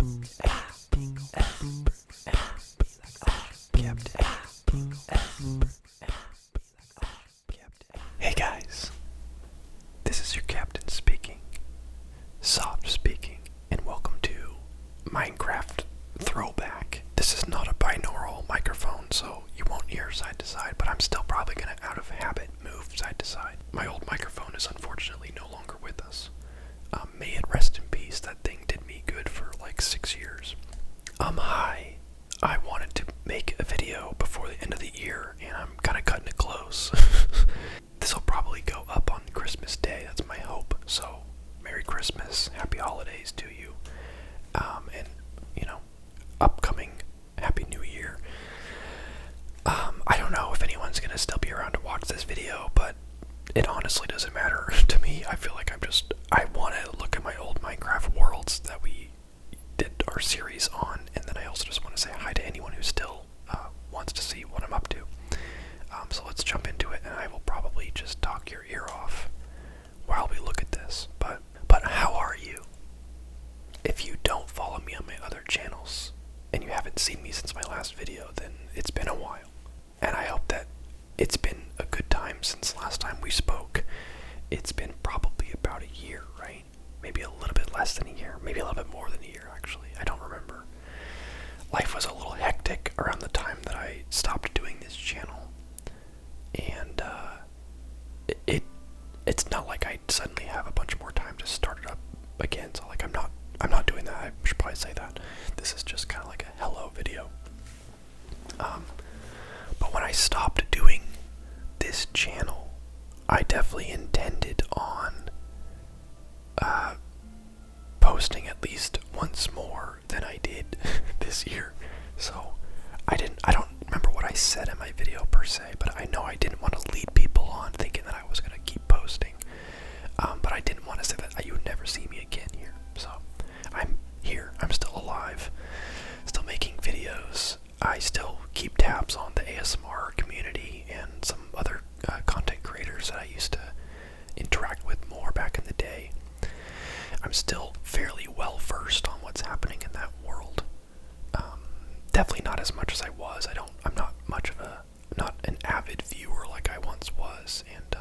Hey guys, this is your captain speaking, Soft speaking, and welcome to Minecraft Throwback. This is not a binaural microphone, so you won't hear side to side, but I'm still probably gonna out of habit move side to side. My old microphone is unfortunately no longer with us. May it rest in peace. That thing did me good for like 6 years. Hi. I wanted to make a video before the end of the year, and I'm kind of cutting it close. This will probably go up on Christmas Day. That's my hope. So, Merry Christmas, Happy Holidays to you, and upcoming Happy New Year. I don't know if anyone's gonna still be around to watch this video, but it honestly doesn't matter to me. I feel like I want to look at my old Minecraft worlds that we did our series on, and then I also just want to say hi to anyone who still wants to see what I'm up to. So let's jump into it, and I will probably just talk your ear off while we look at this. But how are you? If you don't follow me on my other channels, and you haven't seen me since my last video, then it's been a while. And I hope that it's been a good time since last time we spoke. It's been probably about a year, right? Maybe a little bit less than a year. Maybe a little bit more than a year, actually. I don't remember. Life was a little hectic around the time that I stopped doing this channel. And it's not like I suddenly have a bunch more time to start it up again. So like I'm not doing that. I should probably say that. This is just kind of like a hello video. But when I stopped doing this channel, I definitely intended on posting at least once more than I did this year. So I don't remember what I said in my video per se, but I know I didn't want to lead people on thinking that I was going to keep posting. But I didn't want to say that you would never see me again here. So I'm here. I'm still alive. Still making videos. I still keep tabs on the ASMR community and some other content creators that I used to interact with more back in the day. I'm still fairly well versed on what's happening in that world. Definitely not as much as I was. I'm not much of not an avid viewer like I once was, and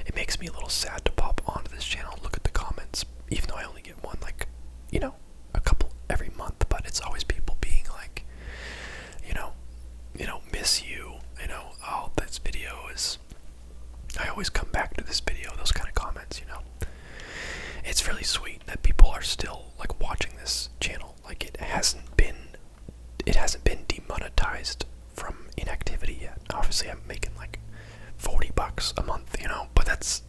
it makes me a little sad to pop onto this channel and look at the comments, even though I only get one, like, a couple every month, but it's always people being like, miss you, oh, this video is, I always come back to this video, those kind of comments, It's really sweet that people are still, like, watching this channel. Like, it hasn't been demonetized from inactivity yet. Obviously, I'm making, like, $40 a month, but that's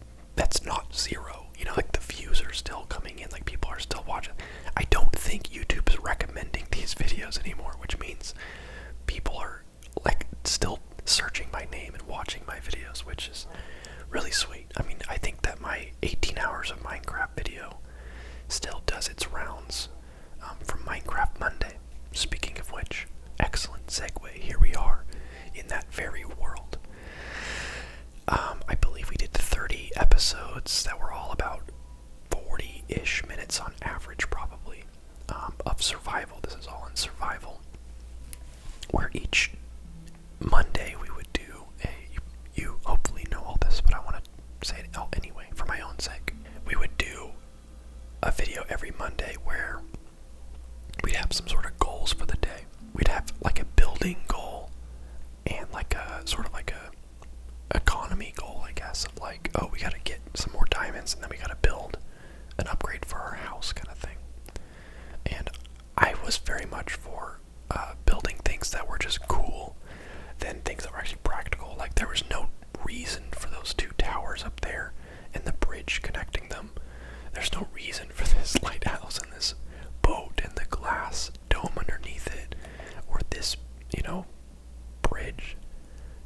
not zero. Like, the views are still coming in, like, people are still watching. I don't think YouTube is recommending these videos anymore, which means people are, like, still searching my name and watching my videos, which is really sweet. I mean, I think that my 18 hours of Minecraft video still does its rounds from Minecraft Monday. Speaking of which, excellent segue. Here we are in that very world. I believe we did 30 episodes that were all about 40-ish minutes on average, probably, of survival. This is all in survival, where each Monday we would do you hopefully know all this, but I want to say it anyway for my own sake. We would do a video every Monday where we'd have some sort of goals for the day. We'd have like a building goal and like a sort of like a economy goal, I guess, of like, oh, we gotta get some more diamonds and then we gotta build an upgrade for our house kind of thing. And I was very much for building things that were just cool than things that were actually practical. Like, there was no reason for those two towers up there and the bridge connecting them. There's no reason for this lighthouse and this boat and the glass dome underneath it, or this, bridge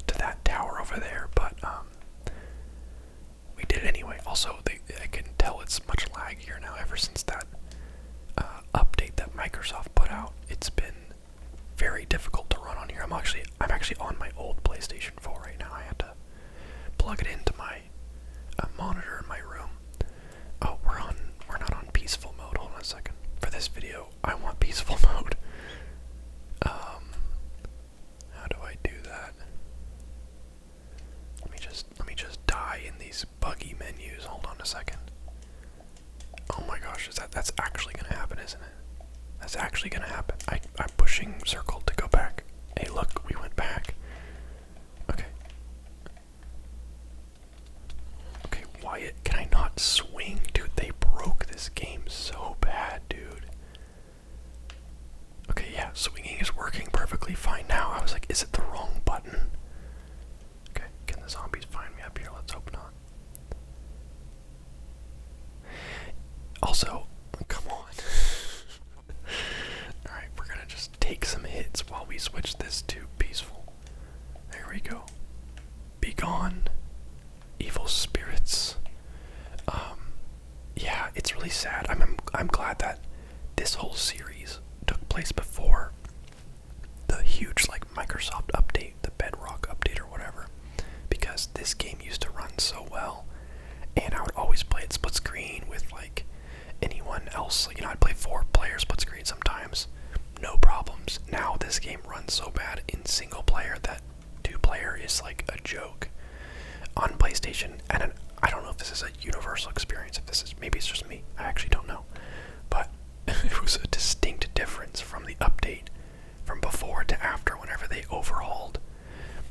to that tower over there, but we did it anyway. Also, I can tell it's much laggier now ever since that update that Microsoft put out. It's been very difficult to run on here. I'm actually on my old PlayStation 4 right now. I had to plug it into my monitor in my room. Oh, we're not on peaceful mode. Hold on a second. For this video, do? I want peaceful mode. How do I do that? Let me just die in these buggy menus. Hold on a second. Oh my gosh, that's actually gonna happen, isn't it? That's actually gonna happen. I'm pushing circle to go back. Hey, look, we went back. Okay. Okay, Wyatt, can I not swing? Dude, they broke this game so bad, dude. Okay, yeah, swinging is working perfectly fine now. I was like, is it the wrong button? Okay, can the zombies find me up here? Let's hope not. Also, come on. Alright, we're gonna just take some hits while we switch this to peaceful. There we go. Be gone, evil spirits. Yeah, it's really sad. I'm glad that this whole series took place before the huge like Microsoft update, the Bedrock update or whatever, because this game used to run so well, and I would always play it split screen with like anyone else. You know, I'd play 4-player split screen sometimes, no problems. Now this game runs so bad in single player that 2-player is like a joke on PlayStation, and I don't know if this is a universal experience. If this is, maybe it's just me. I actually don't know, but it was a distinct difference from the update from before to after. Whenever they overhauled,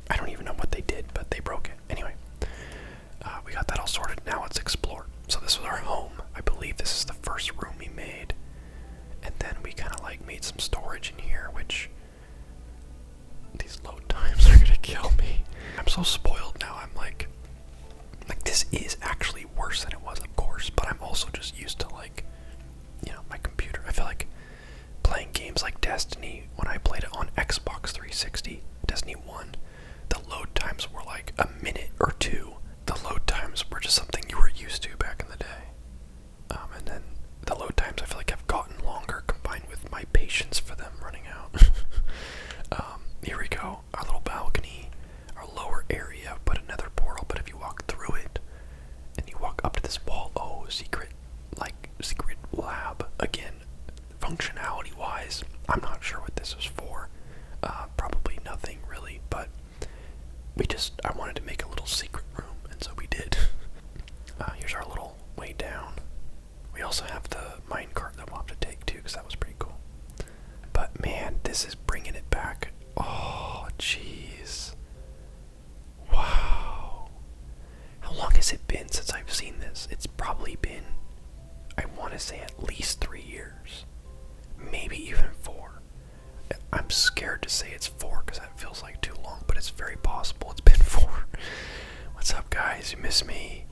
I don't even know what they did, but they broke it anyway. We got that all sorted. Now let's explore. So this was our home. I believe this is the first room we made, and then we kind of like made some storage in here, which these load times are gonna kill me. I'm so spoiled now. I'm like this is actually worse than it was, of course, but I'm also just used to like, you know, my computer. I feel like playing games like Destiny, when I played it on Xbox 360, Destiny 1, the load times were like a minute or two. The load times were just something you were used to back in the day. And then the load times I feel like have gotten longer combined with my patience for them running out. Here we go, our little balcony, our lower area, but another portal, but if you walk through it, and you walk up to this wall, oh, secret lab. Again, functionality wise, I'm not sure what this is for. Probably nothing really, but I wanted to make a little secret room, and so we did. Here's our little way down. We also have the minecart that we'll have to take too, because that was pretty cool. But man, this is bringing it back. Oh, jeez. Wow. How long has it been since I've seen this? It's probably been, I want to say, at least 3 years. Maybe even 4. I'm scared to say it's 4 because that feels like too long, but it's very possible it's been 4. What's up, guys? You miss me?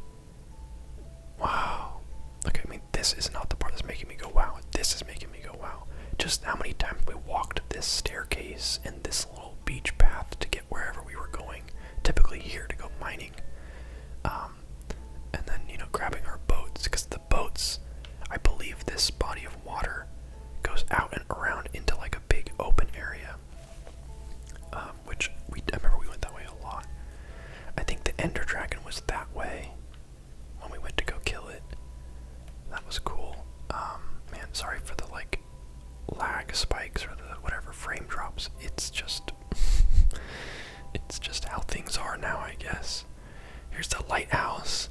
Wow. Okay, I mean, this is not the part that's making me go wow. This is making me go wow. Just how many times we walked this staircase and this little beach path to get wherever we were going. Typically here to go mining. And then, you know, grabbing our boats, because the boats, I believe this body of water goes out and around into like a big open area. Which I remember we went that way a lot. I think the Ender Dragon was that way when we went to go kill it. That was cool. Man, sorry for the like lag spikes or the whatever frame drops. It's just it's just how things are now, I guess. Here's the lighthouse.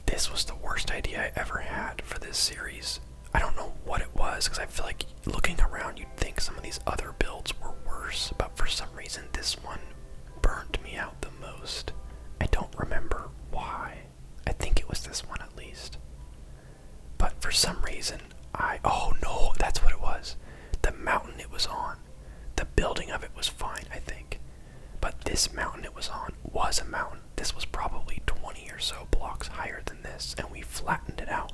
This was the worst idea I ever had for this series. I don't know what it was, because I feel like looking around you'd think some of these other builds were worse, but for some reason this one burnt me out the most. I don't remember why. I think it was this one at least. But for some reason, oh no, that's what it was. The mountain it was on. The building of it was fine, I think. But this mountain it was on was a mountain. This was probably 20 or so blocks higher than this, and we flattened it out.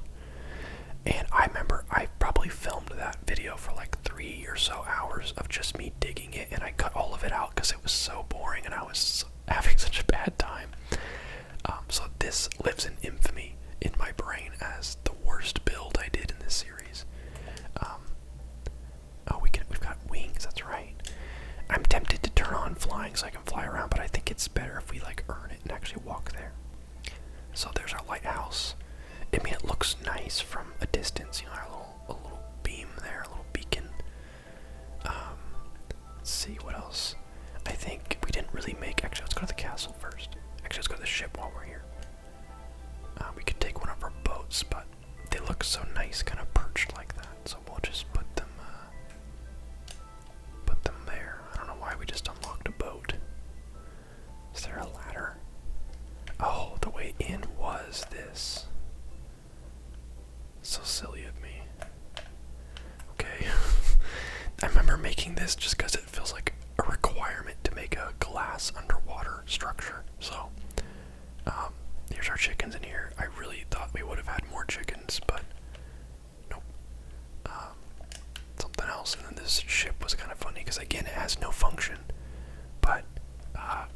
And I remember I probably filmed that video for like 3 or so hours of just me digging it, and I cut all of it out because it was so boring and I was having such a bad time. So this lives in infamy in my brain as the worst build I did in this series. Oh, we've got wings, that's right. I'm tempted to turn on flying so I can fly around, but I think it's better if we like earn it and actually walk there. So there's our lighthouse. I mean, it looks nice from a distance, you know, our castle first. Actually, let's go to the ship while we're here. We could take one of our boats, but they look so nice, kind of perched like that. So we'll just put them there. I don't know why we just unlocked a boat. Is there a ladder? Oh, the way in was this. So silly of me. Okay. I remember making this just because it feels like a requirement to make a glass underwater structure. So, here's our chickens in here. I really thought we would have had more chickens, but nope. Something else. And then this ship was kind of funny because, again, it has no function. But,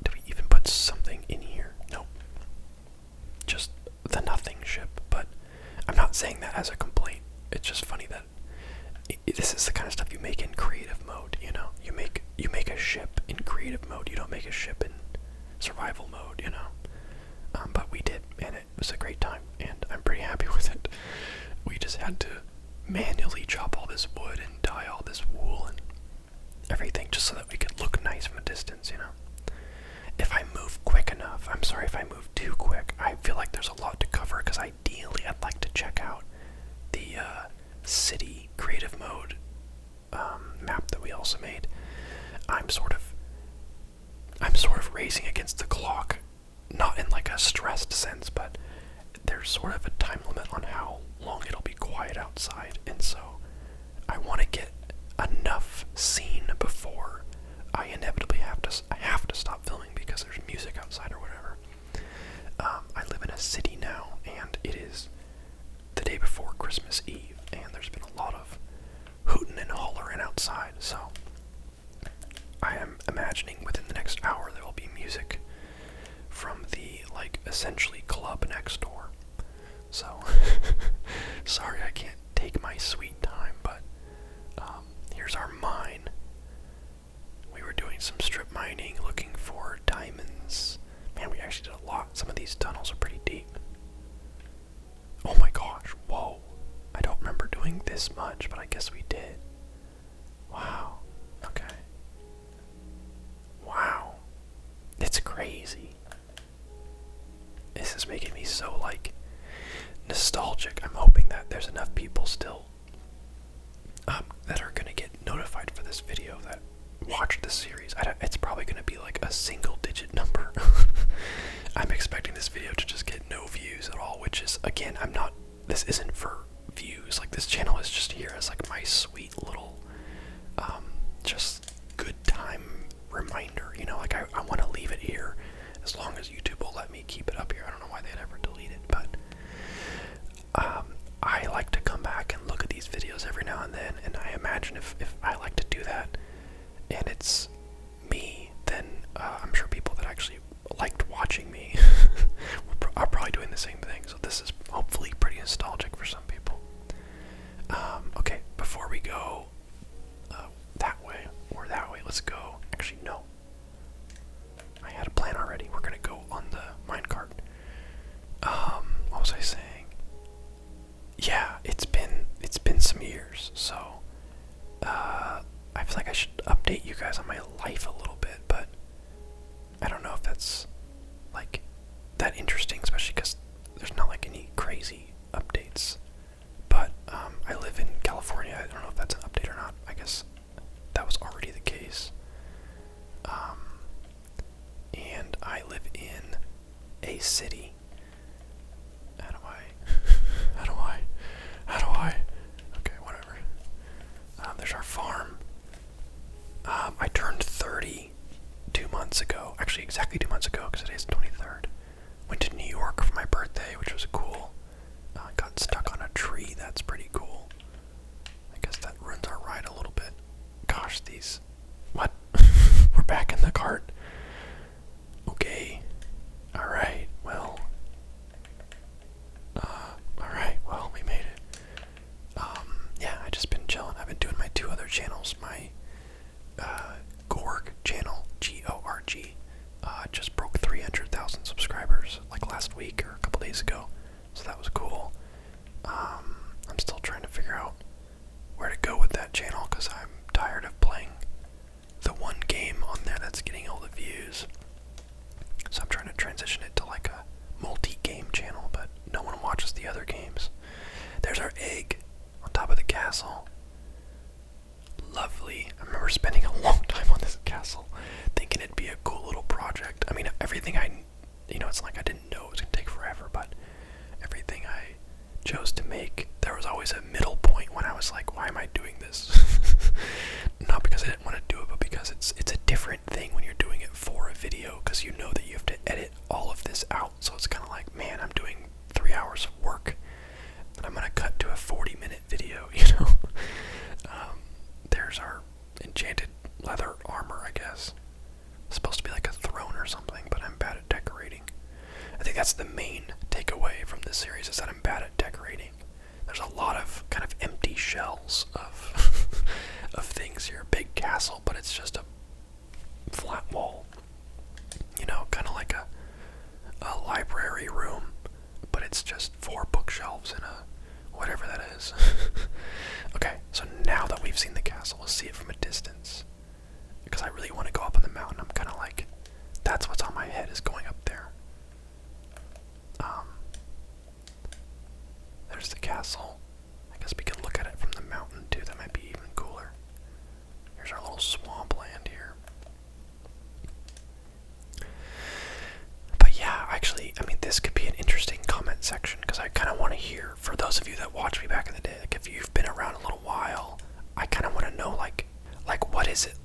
did we even put something in here? Nope. Just the nothing ship. But I'm not saying that as a complaint. It's just funny that this is the kind of stuff you make in creative mode, you know? You make a ship in creative mode. You don't make a ship in survival mode, you know? But we did, and it was a great time, and I'm pretty happy with it. We just had to manually chop all this wood and dye all this wool and everything just so that we could look nice from a distance, you know? If I move quick enough, I'm sorry if I move too quick, I feel like there's a lot to cover, because ideally I'd like to check out the city creative mode map that we also made. I'm sort of racing against the clock, not in like a stressed sense, but there's sort of a time limit on how long it'll be quiet outside, and so I want to get enough scene before I inevitably have to stop filming because there's music outside or whatever. I live in a city now, and it is the day before Christmas Eve, and there's been a lot of hooting and hollering outside, so I am imagining within the next hour there will be music from the, like, essentially club next door. So, sorry I can't take my sweet time, but here's our mine. We were doing some strip mining, looking for diamonds. Man, we actually did a lot. Some of these tunnels are pretty deep. Oh my gosh, whoa. I don't remember doing this much, but I guess we did. Wow, okay. Wow. It's crazy. This is making me so, like, nostalgic. I'm hoping that there's enough people still that are gonna get notified for this video that watch this series. It's probably gonna be like a single-digit number. I'm expecting this video to just get no views at all, which is, again, this isn't for views. Like, this channel is just here as like my sweet little just good time reminder, you know? Like, I want to leave it here as long as YouTube will let me keep it up here. I don't know why they'd ever delete it, but I like to come back and look at these videos every now and then, and I imagine if I like to do that and it's me, then I'm sure people that actually liked watching me are probably doing the same thing. So this is hopefully pretty nostalgic for some people. Okay, before we go that way or that way, let's go. Actually, no. I had a plan already. We're gonna go on the minecart. What was I saying? Yeah, it's been some years, so I feel like I should update you guys on my life a little bit, but I don't know if that's like that interesting, especially because there's not like any crazy updates. But I live in California. I don't know if that's an update or not. I guess that was already the case. And I live in a city. How do I? Okay, whatever. There's our farm. I turned 30 2 months ago. Actually, exactly 2 months ago, because today's the 23rd. Went to New York for my birthday, which was cool. Got stuck on a tree. That's pretty cool. I guess that ruins our ride a little bit. Gosh, these... What? We're back in the cart. Okay. Alright, well... Alright, well, we made it. Yeah, I just been chilling. I've been doing my 2 other channels. My Gorg channel, G-O-R-G, just broke 300,000 subscribers like last week or a couple days ago, so that was cool. I'm still trying to figure out where to go with that channel because I'm tired of playing the one game on there that's getting all the views. So I was like, why am I doing this? Not because I didn't want to do it, but because it's a different thing when you're doing it for a video, because you know that you have to edit all of this out. So it's kind of like, man, I'm doing 3 hours of work, and I'm gonna cut to a 40-minute video, you know. There's our enchanted leather armor, I guess. It's supposed to be like a throne or something, but I'm bad at decorating. I think that's the main takeaway from this series, is that I'm bad at decorating. There's a lot of kind of empty shells of of things here. Big castle, but it's just a flat wall. You know, kind of like a library room, but it's just 4 bookshelves and a whatever that is. Okay, so now that we've seen the castle, let's see it from a distance. Because I really want to go up on the mountain. I'm kind of like, that's what's on my head, is going up there. There's the castle. I guess we can look at it from the mountain too. That might be even cooler. Here's our little swampland here. But yeah, actually, I mean, this could be an interesting comment section, because I kind of want to hear, for those of you that watched me back in the day, like if you've been around a little while, I kind of want to know, like what is it?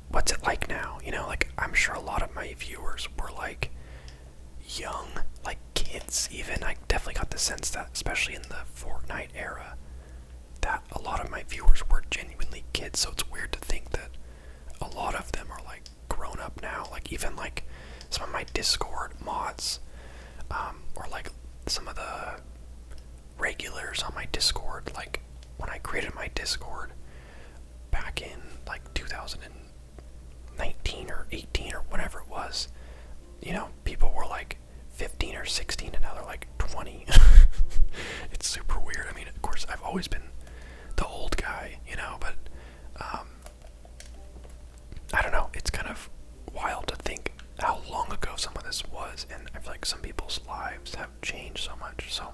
What's it like now? You know, like, I'm sure a lot of my viewers were like young, like kids even. I definitely got the sense that, especially in the Fortnite era, that a lot of my viewers were genuinely kids. So it's weird to think that a lot of them are like grown up now. Like even like some of my Discord mods, or like some of the regulars on my Discord. Like when I created my Discord back in like 2019 or 18 or whatever it was, you know, people were like 15 or 16 and now they're like 20. It's super weird. I mean, of course, I've always been the old guy, you know, but I don't know. It's kind of wild to think how long ago some of this was, and I feel like some people's lives have changed so much. So,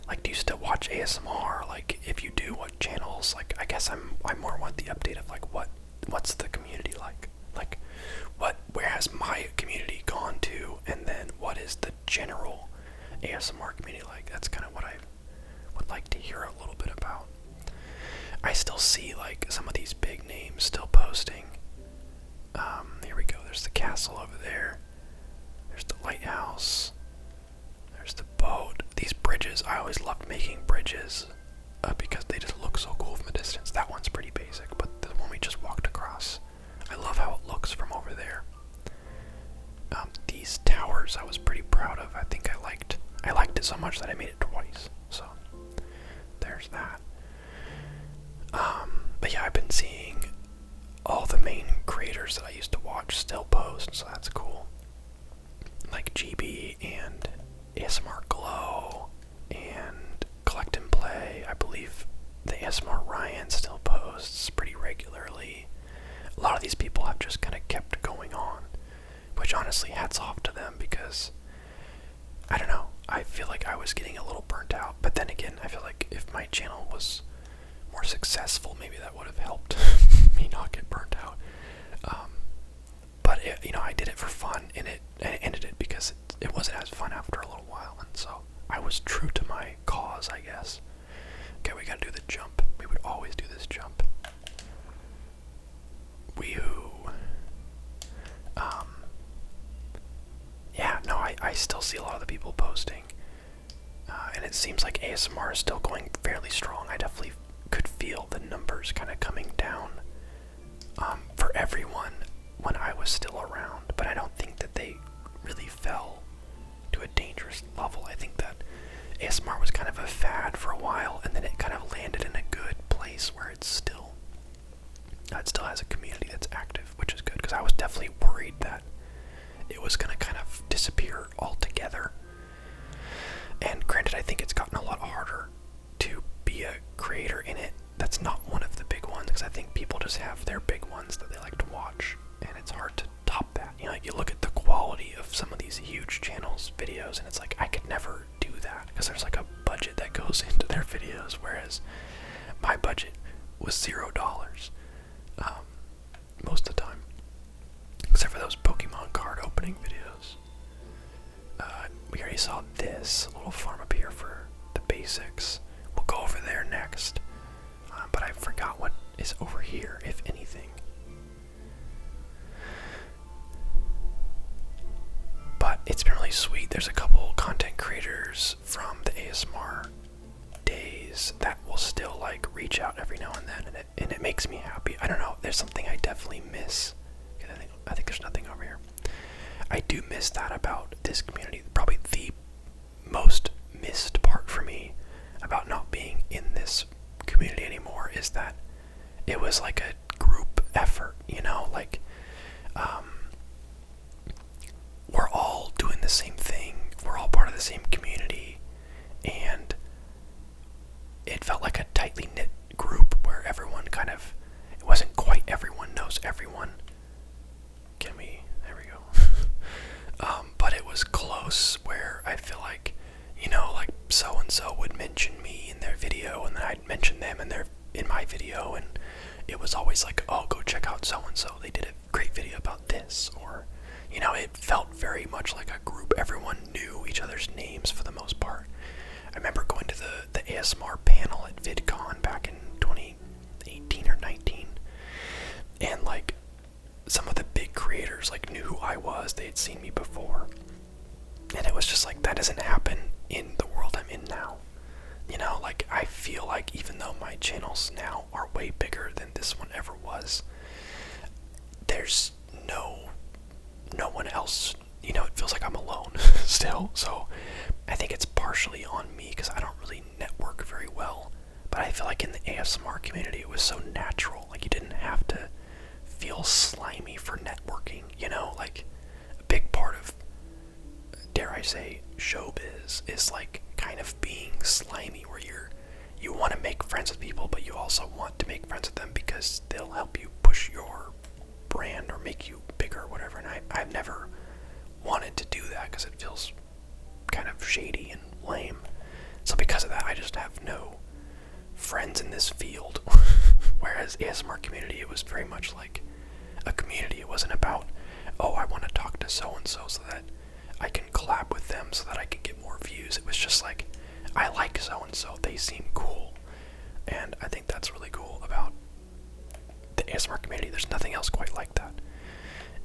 like, do you still watch ASMR? Like, if you do, what channels? Like, I guess I more want the update of like what's the community like? Like, where has my community gone to, and then what is the general ASMR community like? That's kind of what I would like to hear a little bit about. I still see like some of these big names still posting. Here we go. There's the castle over there. There's the lighthouse. There's the boat. These bridges. I always loved making bridges because they just look so cool from a distance. That one's pretty basic, but the one we just walked across, I love how it looks from over there. These towers I was pretty proud of. I think I liked it so much that I made it twice. So there's that. But yeah, I've been seeing all the main creators that I used to watch still post, so that's cool. Like GB and ASMR Glow and Collect and Play. I believe the ASMR Ryan still posts pretty regularly. A lot of these people have just kind of kept going on, which honestly, hats off to them, because I don't know, I feel like I was getting a little burnt out. But then again, I feel like if my channel was more successful, maybe that would have helped me not get burnt out. But you know, I did it for fun, and I ended it because it wasn't as fun after a little while, and so I was true to my cause, I guess. Okay, we gotta do the jump. We would always do this jump. Wee-hoo. Yeah, no, I still see a lot of the people posting, and it seems like ASMR is still going fairly strong. I definitely could feel the numbers kind of coming down for everyone when I was still around, but I don't think that they really fell to a dangerous level. I think that ASMR was kind of a fad for a while, and then it kind of landed in a good place where it still has a community that's active, which is good, because I was definitely worried that it was going to kind of disappear altogether. And granted, I think it's gotten a lot harder to be a creator in it that's not one of the big ones, because I think people just have their big ones that they like to watch, and it's hard to top that. You know, like, you look at the quality of some of these huge channels' videos, and it's like, I could never do that, because there's like a budget that goes into their videos, whereas my budget was $0 most of the time, except for those Pokemon card opening videos. We already saw this little farm up here for the basics. We'll go over there next. is over here, if anything. But it's been really sweet. There's a couple content creators from the ASMR days that will still like reach out every now and then, and it makes me happy. I don't know, there's something I definitely miss. I think there's nothing over here. I do miss that about this community. Probably the most missed part for me about not being in this community anymore is that it was like a group effort, you know, like we're all doing the same thing, we're all part of the same community, and it felt like a tightly knit group where everyone kind of, it wasn't quite everyone knows everyone. There we go. But it was close where I feel like, you know, like so-and-so would mention me in their video, and then I'd mention them in my video, and it was always like, oh, go check out so-and-so, they did a great video about this, or, you know, it felt very much like a group. Everyone knew each other's names for the most part. I remember going to the ASMR panel at VidCon back in 2018 or 19, and like some of the big creators like knew who I was, they had seen me before, and it was just like, that doesn't happen in the world I'm in now. You know, like I feel like even though my channels now are way bigger than this one ever was, there's no one else, you know, it feels like I'm alone still. So I think it's partially on me because I don't really network very well, but I feel like in the ASMR community it was so natural. Like you didn't have to feel slimy for networking, you know, like a big part of, dare I say, showbiz is like kind of being slimy, where you want to make friends with people, but you also want to make friends with them because they'll help you push your brand or make you bigger or whatever. And I've never wanted to do that because it feels kind of shady and lame. So because of that, I just have no friends in this field. Whereas ASMR community, it was very much like a community. It wasn't about, oh, I want to talk to so-and-so so that I can collab with them so that I can get more views. It was just like, I like so-and-so, they seem cool. And I think that's really cool about the ASMR community. There's nothing else quite like that.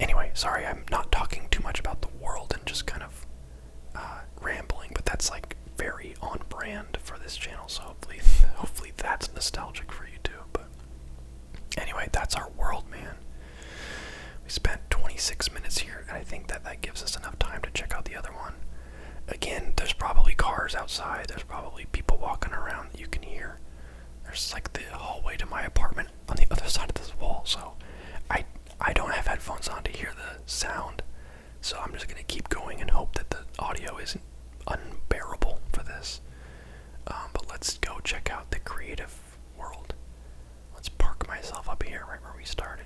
Anyway, sorry, I'm not talking too much about the world and just kind of rambling, but that's like very on brand for this channel, so hopefully that's nostalgic for you too. But anyway, that's our world, man. We spent 26 minutes here, and I think that gives us enough time to check out the other one. Again, there's probably cars outside, there's probably people walking around that you can hear. There's like the hallway to my apartment on the other side of this wall, so I don't have headphones on to hear the sound, so I'm just going to keep going and hope that the audio isn't unbearable for this. But let's go check out the creative world. Let's park myself up here right where we started.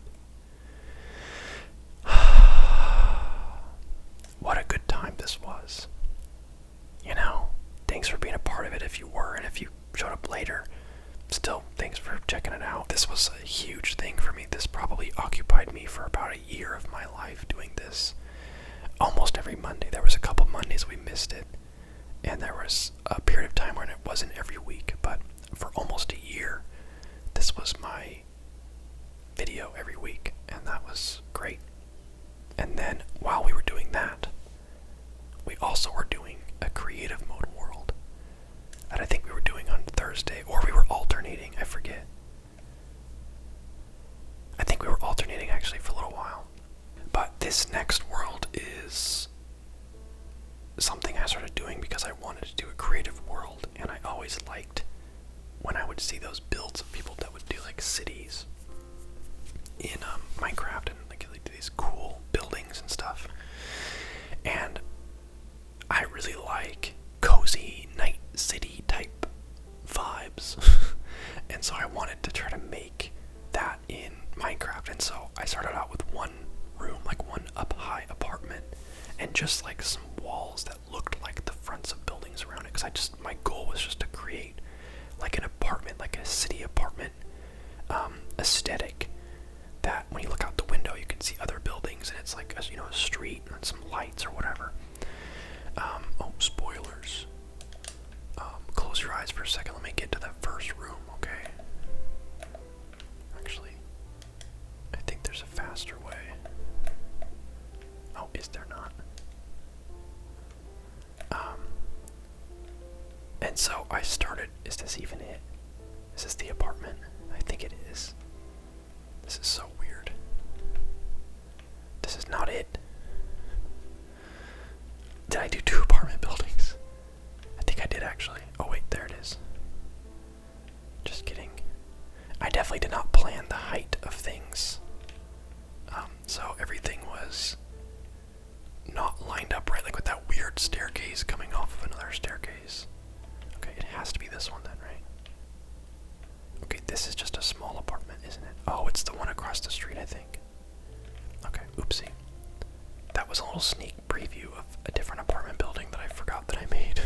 What a good time this was. You know, thanks for being a part of it if you were, and if you showed up later, still, thanks for checking it out. This was a huge thing for me. This probably occupied me for about a year of my life, doing this almost every Monday. There was a couple Mondays we missed it, and there was a period of time when it wasn't every week, but for almost a year, this was my video every week, and that was great. And then, while we were doing that, we also were doing a creative mode world that I think we were doing on Thursday, or we were alternating, I forget. I think we were alternating actually for a little while. But this next world is something I started doing because I wanted to do a creative world, and I always liked when I would see those builds of people that would do like cities in Minecraft, and like these cool buildings and stuff. And I really like cozy night city type vibes. And so I wanted to try to make that in Minecraft. And so I started out with one room, like one up high apartment, and just like some walls that looked like the fronts of buildings around it. Because my goal was just to create like an apartment, like a city apartment aesthetic, that when you look out the window you can see other buildings, and it's like a, a street and some lights or whatever. Oh, spoilers. Close your eyes for a second. Let me get to that first room, okay? And so I started, is this even it? Is this the apartment? I think it is. This is so weird. This is not it. Did I do 2 apartment buildings? I think I did actually. Oh wait, there it is. Just kidding. I definitely did not plan the height of things. So everything was not lined up right, like with that weird staircase coming off of another staircase. Okay, it has to be this one then, right? Okay, this is just a small apartment, isn't it? Oh, it's the one across the street, I think. Okay, oopsie. That was a little sneak preview of a different apartment building that I forgot that I made.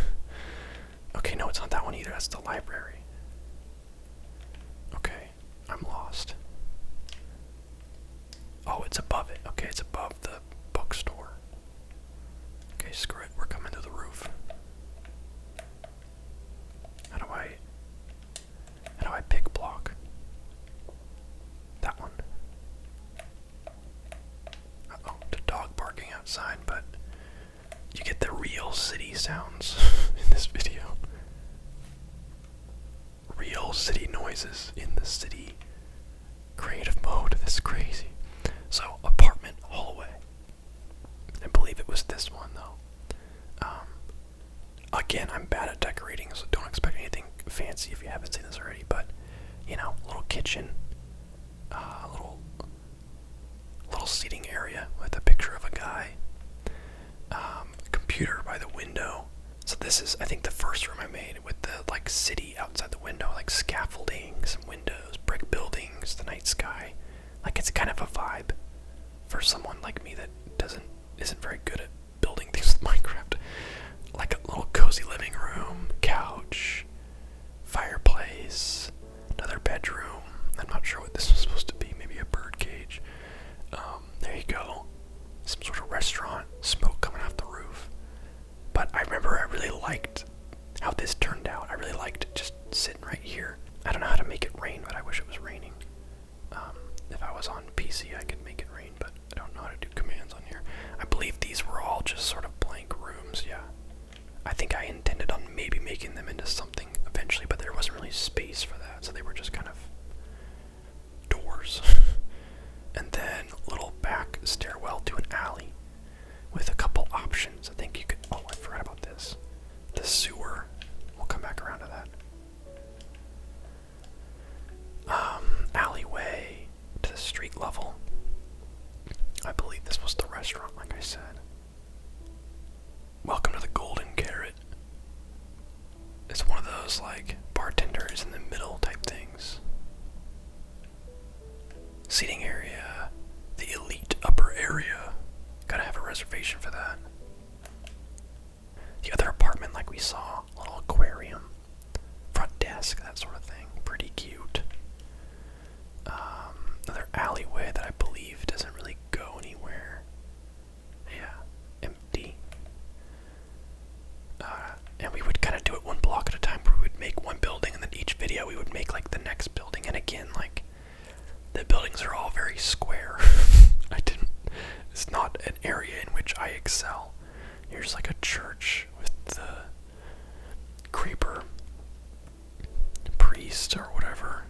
Okay, no, it's not that one either. That's the library. Okay, I'm lost. Oh, it's above it. Okay, it's above the bookstore. Okay, screw it. We're coming to the roof. How do I pick block? That one. Uh-oh, the dog barking outside, but you get the real city sounds in this video. Real city noises in the city creative mode. That's crazy. So, apartment hallway. I believe it was this one, though. Again, I'm bad at decorating, so don't expect anything fancy if you haven't seen this already, but, you know, little kitchen, little seating area with a picture of a guy, computer by the window. So this is, I think, the first room I made with the, like, city outside the window, like scaffolding, some windows, brick buildings, the night sky. Like, it's kind of a vibe for someone like me that isn't very good at building things with Minecraft. Like a little cozy living room, couch, fireplace, another bedroom. I'm not sure what this was supposed to be. Maybe a bird cage. There you go. Some sort of restaurant, smoke coming off the roof. But I remember I really liked how this turned out. I really liked just sitting right here. I don't know how to make it rain, but I wish it was raining. If I was on PC, I could make it rain, but I don't know how to do commands on here. I believe these were all just sort of blank rooms, yeah. I think I intended on maybe making them into something eventually, but there wasn't really space for that, so they were just kind of doors. And then a little back stairwell to an alley with a couple options. I think you could, oh, I forgot about this. The sewer. We'll come back around to that. Alleyway to the street level. I believe this was the restaurant, like I said. Welcome to the Golden Carrot. It's one of those, like, bartenders in the middle type things. Seating area. The elite upper area. Gotta have a reservation for that. The other apartment, like we saw, a little aquarium. Front desk, that sort of thing. Pretty cute. Another alleyway that I believe doesn't really go anywhere. Yeah, empty. And we would kind of do it one block at a time, where we would make one building, and then each video we would make like the next building. And again, like, the buildings are all very square. It's not an area in which I excel. Here's like a church with the creeper priest or whatever.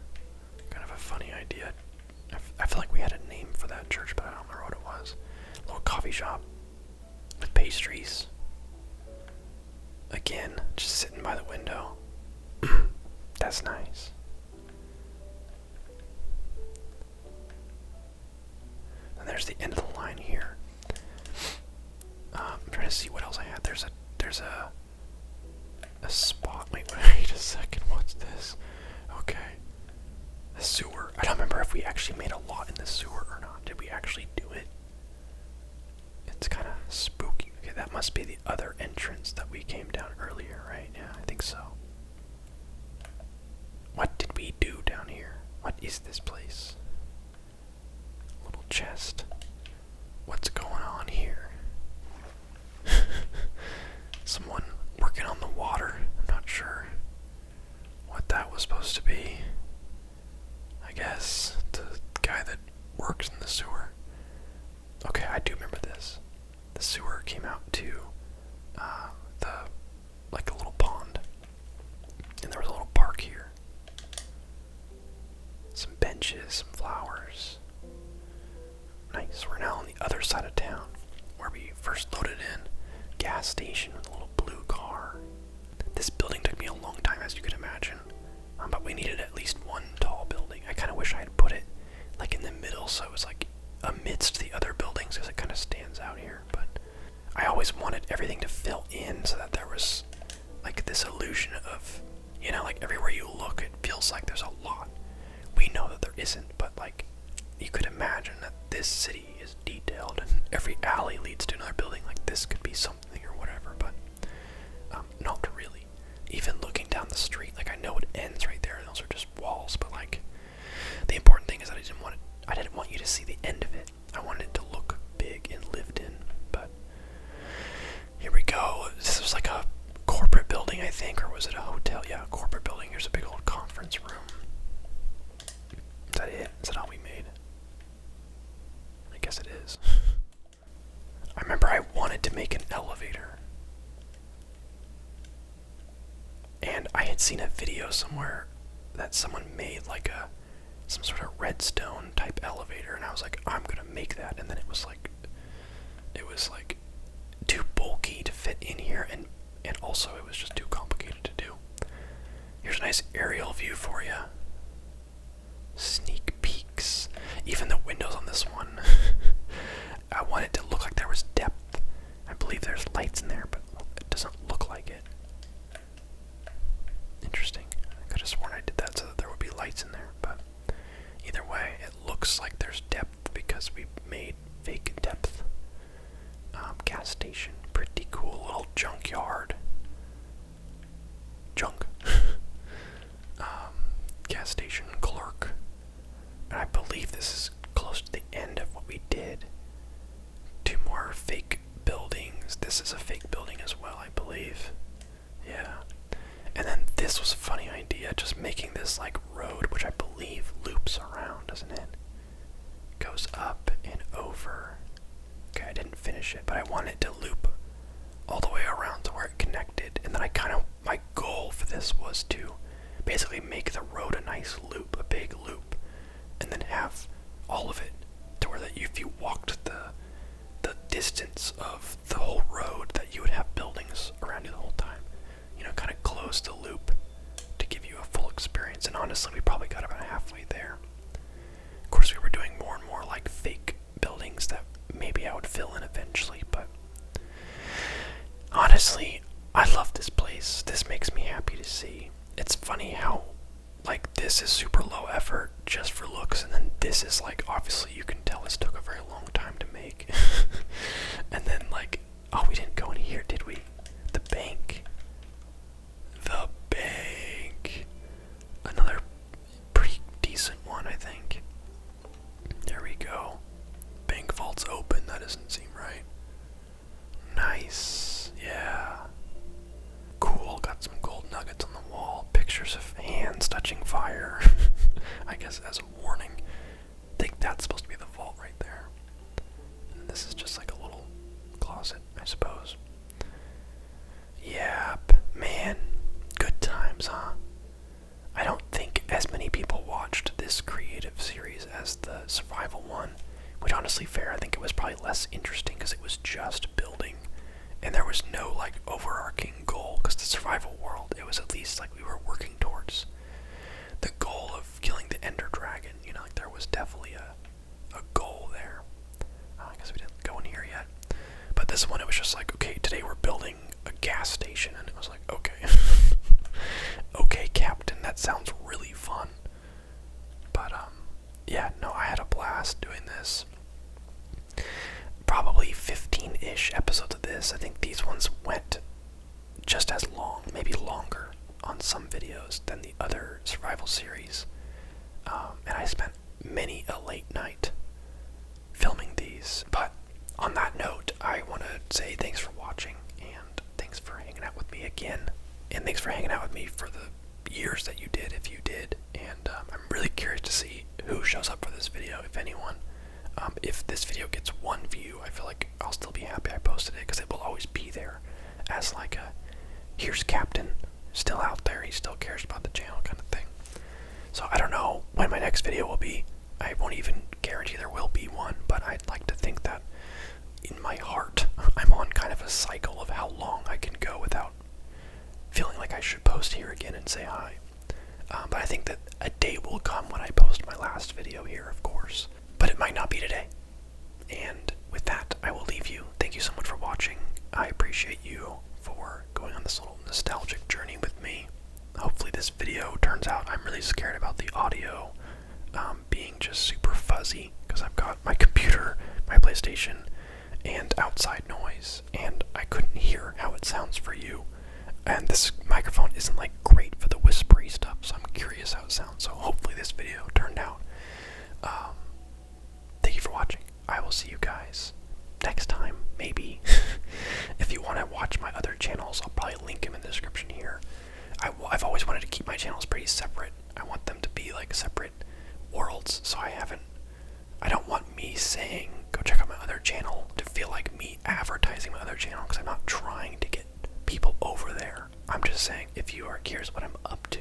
Kind of a funny idea. I feel like we had a name for that church, but I don't remember what it was. A little coffee shop with pastries. Again, just sitting by the window. That's nice. And there's the end of the line here. I'm trying to see what else I had. There's a spot. Wait a second. What's this? Okay. The sewer. I don't remember if we actually made a lot in the sewer or not. Did we actually do it? It's kind of spooky. Okay, that must be the other entrance that we came down earlier, right? Yeah, I think so. What did we do down here? What is this place? Little chest. What's going on here? Someone working on the water. I'm not sure what that was supposed to be. I guess the guy that works in the sewer. Okay, I do remember this. The sewer came out to like a little pond. benches, flowers. Nice. We're now on the other side of town, where we first loaded in. Gas station with a little blue car. This building took me a long time, as you could imagine, but we needed at least one tall building. I kind of wish I had put it like in the middle, so it was like amidst the other buildings, because it kind of stands out here. But I always wanted everything to fill in so that there was like this illusion of, you know, like everywhere you look, it feels like there's a lot. We know that there isn't, but like you could imagine that this city is detailed and every alley leads to another building. Like this could be something or whatever, but not really. Even looking down the street, like I know it ends right there, and those are just walls. But like the important thing is that I didn't want you to see the end of it. I wanted it to look big and lived in. But here we go. This was like a corporate building, I think, or was it a hotel? Yeah, a corporate building. Here's a big old conference room. Is that it? Is that all we made? I guess it is. I remember I wanted to make an elevator. And I had seen a video somewhere that someone made like some sort of redstone type elevator, and I was like, I'm gonna make that. And then it was like too bulky to fit in here, and also it was just too complicated to do. Here's a nice aerial view for you. Sneak peeks. Even the windows on this one. I want it to look like there was depth. I believe there's lights in there, but it doesn't look like it. Interesting. I could have sworn I did that so that there would be lights in there, but either way, it looks like there's depth because we made fake depth. Gas station. Pretty cool little junkyard. Junk. Gas station clerk. And I believe this is close to the end of what we did. Two more fake buildings. This is a fake building as well, I believe. Yeah. And then this was a funny idea, just making this like road, which I believe loops around, doesn't it? Goes up and over. Okay, I didn't finish it, but I wanted to loop all the way around to where it connected. And then my goal for this was to basically make the road a nice loop, a big loop, and then have all of it to where that if you walked the distance of the whole road, that you would have buildings around you the whole time. You know, kind of close the loop to give you a full experience. And honestly, we probably got about halfway there. Of course, we were doing more and more like fake buildings that maybe I would fill in eventually, but honestly, I love this place. This makes me happy to see. It's funny how like this is super low effort just for looks, and then this is like, obviously you can tell this took a very long time to make. And then like, oh, we didn't go in here, did we? The bank. The bank. Another pretty decent one, I think. There we go. Bank vault's open. That doesn't seem right. Nice. Yeah. Cool. Got some gold nuggets on the wall. Pictures of hands touching fire. I guess as a warning. I think that's supposed to be the vault right there. And this is just like a little closet, I suppose. Yep. Man. Good times, huh? I don't think as many people watched this creative series as the survival one, which honestly fair, I think it was probably less interesting because it was just building and there was no like overarching goal, because the survival world, it was at least like we were working towards the goal of killing the Ender Dragon, you know, like there was definitely a goal there. I guess we didn't go in here yet, but this one it was just like, okay, today we're building a gas station, and it was like, okay. Okay, Captain, that sounds really fun. But yeah, no, I had a blast doing this. Probably 15-ish episodes of this. I think these ones went just as long, maybe longer on some videos than the other survival series. And I spent many a late night filming these. But on that note, I want to say thanks for watching, and thanks for hanging out with me again. And thanks for hanging out with me for the years that you did, if you did. And I'm really curious to see who shows up for this video, if anyone. If this video gets one view, I feel like I'll still be happy I posted it, because it will always be there as like a, here's Captain, still out there, he still cares about the channel kind of thing. So I don't know when my next next video will be. I won't even guarantee there will be one, but I'd like to think that in my heart, I'm on kind of a cycle of how long I can go without feeling like I should post here again and say hi. But I think that a day will come when I post my last video here, of course. But it might not be today. And with that, I will leave you. Thank you so much for watching. I appreciate you for going on this little nostalgic journey with me. Hopefully this video turns out. I'm really scared about the audio being just super fuzzy because I've got my computer, my PlayStation, and outside noise, and I couldn't hear how it sounds for you. And this microphone isn't like great for the whispery stuff, so I'm curious how it sounds. So hopefully this video turned out. Thank you for watching. I will see you guys next time, maybe. If you want to watch my other channels, I'll probably link them in the description here. I've always wanted to keep my channels pretty separate. I want them to be like separate worlds, so I don't want me saying go check out my other channel to feel like me advertising my other channel, because I'm not trying to get people over there. I'm just saying if you are curious what I'm up to,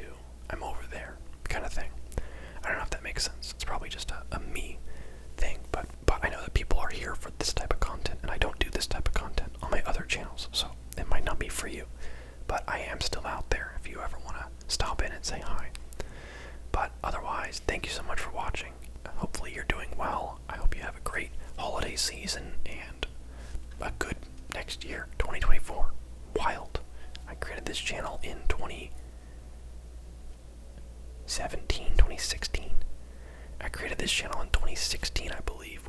I'm over there kind of thing. I don't know if that makes sense. It's probably just a me thing, but I know that people are here for this type of content, and I don't do this type of content on my other channels, so it might not be for you, but I am still out there if you ever want to stop in and say hi. But otherwise, thank you so much for watching. Hopefully you're doing well. I hope you have a great holiday season and a good next year, 2024. Wild. I created this channel in 2016. I created this channel in 2016, I believe.